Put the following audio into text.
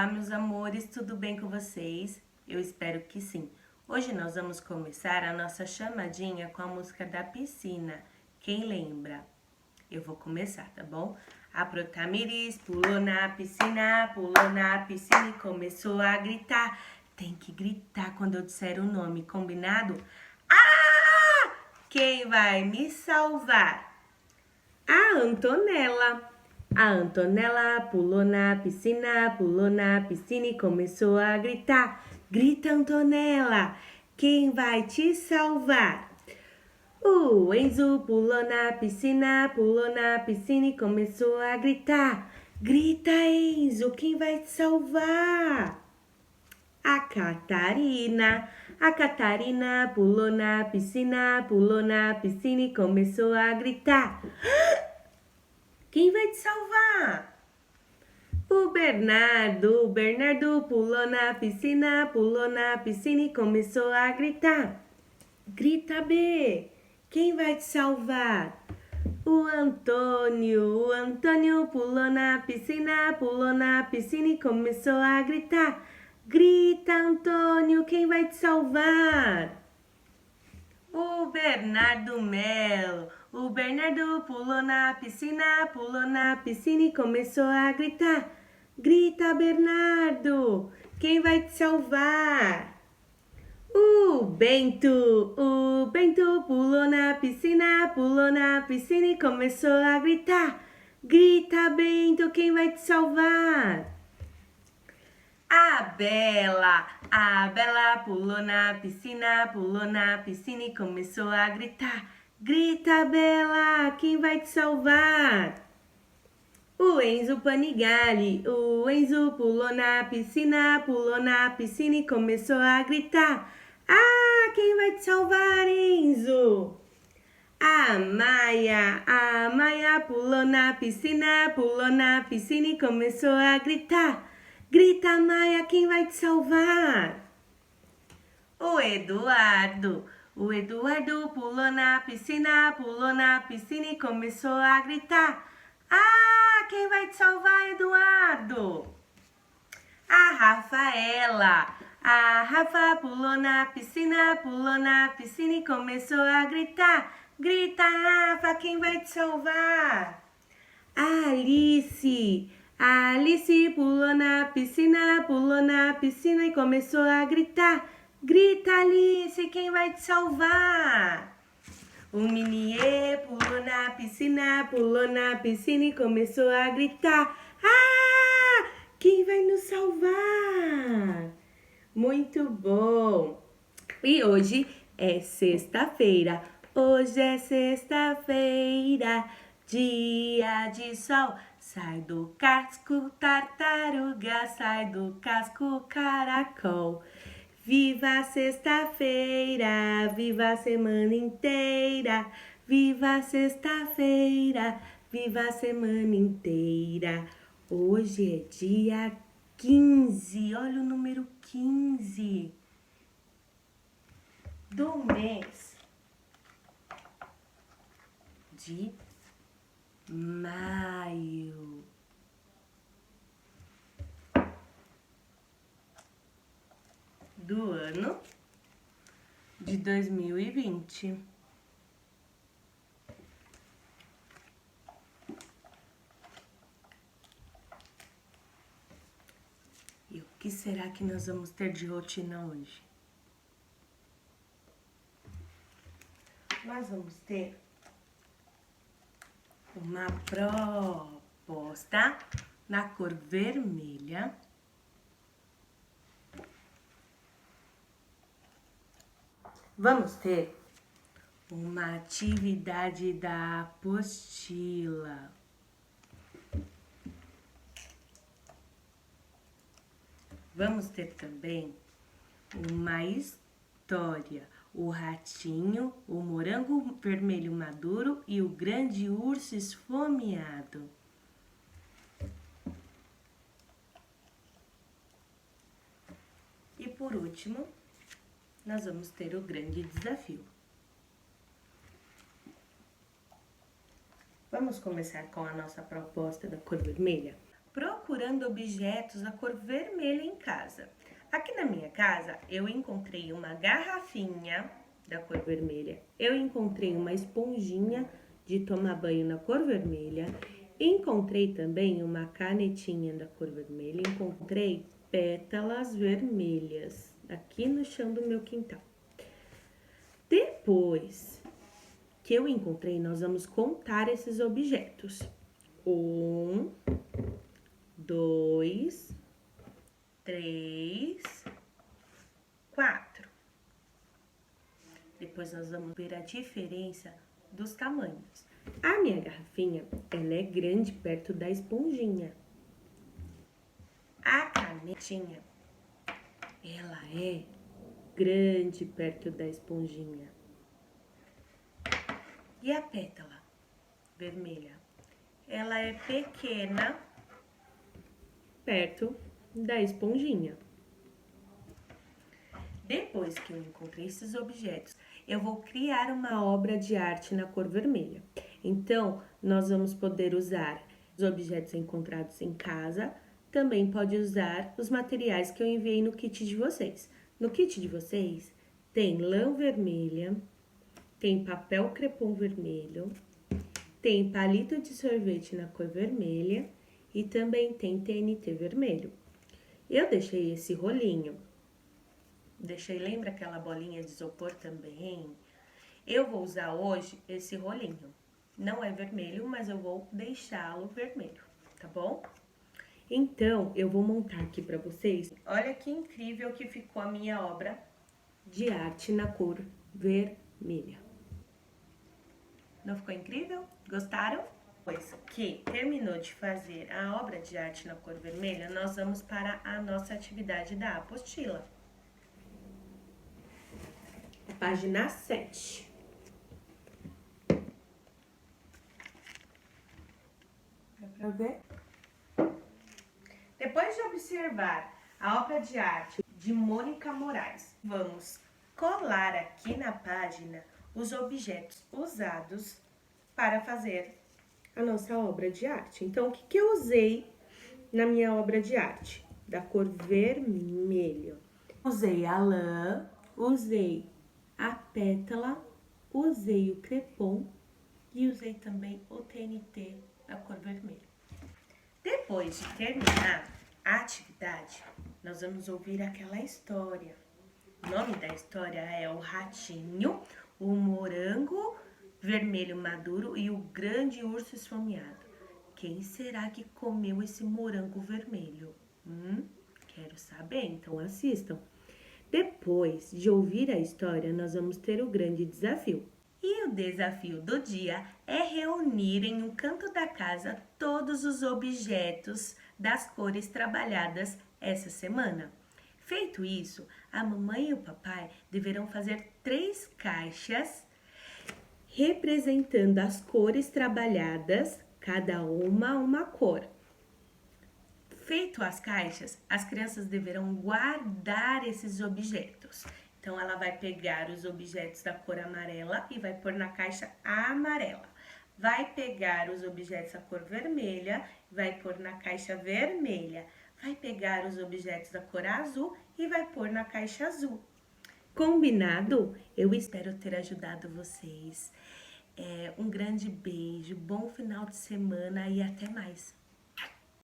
Olá, meus amores, tudo bem com vocês? Eu espero que sim. Hoje nós vamos começar a nossa chamadinha com a música da piscina. Quem lembra? Eu vou começar, tá bom? A Protamiris pulou na piscina e começou a gritar. Tem que gritar quando eu disser o nome, combinado? Ah! Quem vai me salvar? A Antonella. A Antonella pulou na piscina e começou a gritar. Grita, Antonella, quem vai te salvar? O Enzo pulou na piscina e começou a gritar. Grita, Enzo, quem vai te salvar? A Catarina pulou na piscina e começou a gritar. Quem vai te salvar? O Bernardo pulou na piscina e começou a gritar. Grita, B, quem vai te salvar? O Antônio pulou na piscina e começou a gritar. Grita, Antônio, quem vai te salvar? O Bernardo pulou na piscina e começou a gritar. Grita, Bernardo, quem vai te salvar? O Bento pulou na piscina e começou a gritar. Grita, Bento, quem vai te salvar? A Bela pulou na piscina e começou a gritar. Grita, Bela, quem vai te salvar? O Enzo Panigali pulou na piscina e começou a gritar. Ah, quem vai te salvar, Enzo? A Maia pulou na piscina e começou a gritar. Grita, Maia, quem vai te salvar? O Eduardo pulou na piscina e começou a gritar. Ah, quem vai te salvar, Eduardo? A Rafa pulou na piscina e começou a gritar. Grita, Rafa, quem vai te salvar? A Alice pulou na piscina e começou a gritar. Grita, Alice, quem vai te salvar? O Miniê pulou na piscina e começou a gritar. Ah, quem vai nos salvar? Muito bom! E hoje é sexta-feira. Hoje é sexta-feira, dia de sol. Sai do casco, tartaruga, sai do casco, caracol. Viva a sexta-feira, viva a semana inteira. Viva a sexta-feira, viva a semana inteira. Hoje é dia 15, olha o número 15 do mês de maio. Do ano de 2020. E o que será que nós vamos ter de rotina hoje? Nós vamos ter uma proposta na cor vermelha. Vamos ter uma atividade da apostila. Vamos ter também uma história. O ratinho, o morango vermelho maduro e o grande urso esfomeado. E por último, nós vamos ter o grande desafio. Vamos começar com a nossa proposta da cor vermelha? procurando objetos da cor vermelha em casa. Aqui na minha casa, eu encontrei uma garrafinha da cor vermelha, eu encontrei uma esponjinha de tomar banho na cor vermelha, encontrei também uma canetinha da cor vermelha, encontrei pétalas vermelhas aqui no chão do meu quintal. Depois que eu encontrei, nós vamos contar esses objetos. 1, 2, 3, 4. Depois nós vamos ver a diferença dos tamanhos. A minha garrafinha, ela é grande perto da esponjinha. A canetinha, ela é grande perto da esponjinha. E a pétala vermelha, ela é pequena perto da esponjinha. Depois que eu encontrei esses objetos, eu vou criar uma obra de arte na cor vermelha. Então, nós vamos poder usar os objetos encontrados em casa, também pode usar os materiais que eu enviei no kit de vocês. No kit de vocês tem lã vermelha, tem papel crepom vermelho, tem palito de sorvete na cor vermelha e também tem TNT vermelho. Eu deixei esse rolinho. Lembra aquela bolinha de isopor também? Eu vou usar hoje esse rolinho. Não é vermelho, mas eu vou deixá-lo vermelho, tá bom? Então, eu vou montar aqui pra vocês. Olha que incrível que ficou a minha obra de arte na cor vermelha. Não ficou incrível? Gostaram? Depois que terminou de fazer a obra de arte na cor vermelha, nós vamos para a nossa atividade da apostila. Página 7. Dá pra ver? Depois de observar a obra de arte de Mônica Moraes, vamos colar aqui na página os objetos usados para fazer a nossa obra de arte. Então, o que eu usei na minha obra de arte? Da cor vermelho. Usei a lã, usei a pétala, usei o crepom e usei também o TNT da cor vermelha. Depois de terminar a atividade, nós vamos ouvir aquela história. O nome da história é O Ratinho, o Morango Vermelho Maduro e o Grande Urso Esfomeado. Quem será que comeu esse morango vermelho? Quero saber, então assistam. Depois de ouvir a história, nós vamos ter o grande desafio. E o desafio do dia é reunir em um canto da casa todos os objetos das cores trabalhadas essa semana. Feito isso, a mamãe e o papai deverão fazer 3 caixas representando as cores trabalhadas, cada uma cor. Feito as caixas, as crianças deverão guardar esses objetos. Então, ela vai pegar os objetos da cor amarela e vai pôr na caixa amarela. Vai pegar os objetos da cor vermelha e vai pôr na caixa vermelha. Vai pegar os objetos da cor azul e vai pôr na caixa azul. Combinado? Eu espero ter ajudado vocês. Um grande beijo, bom final de semana e até mais.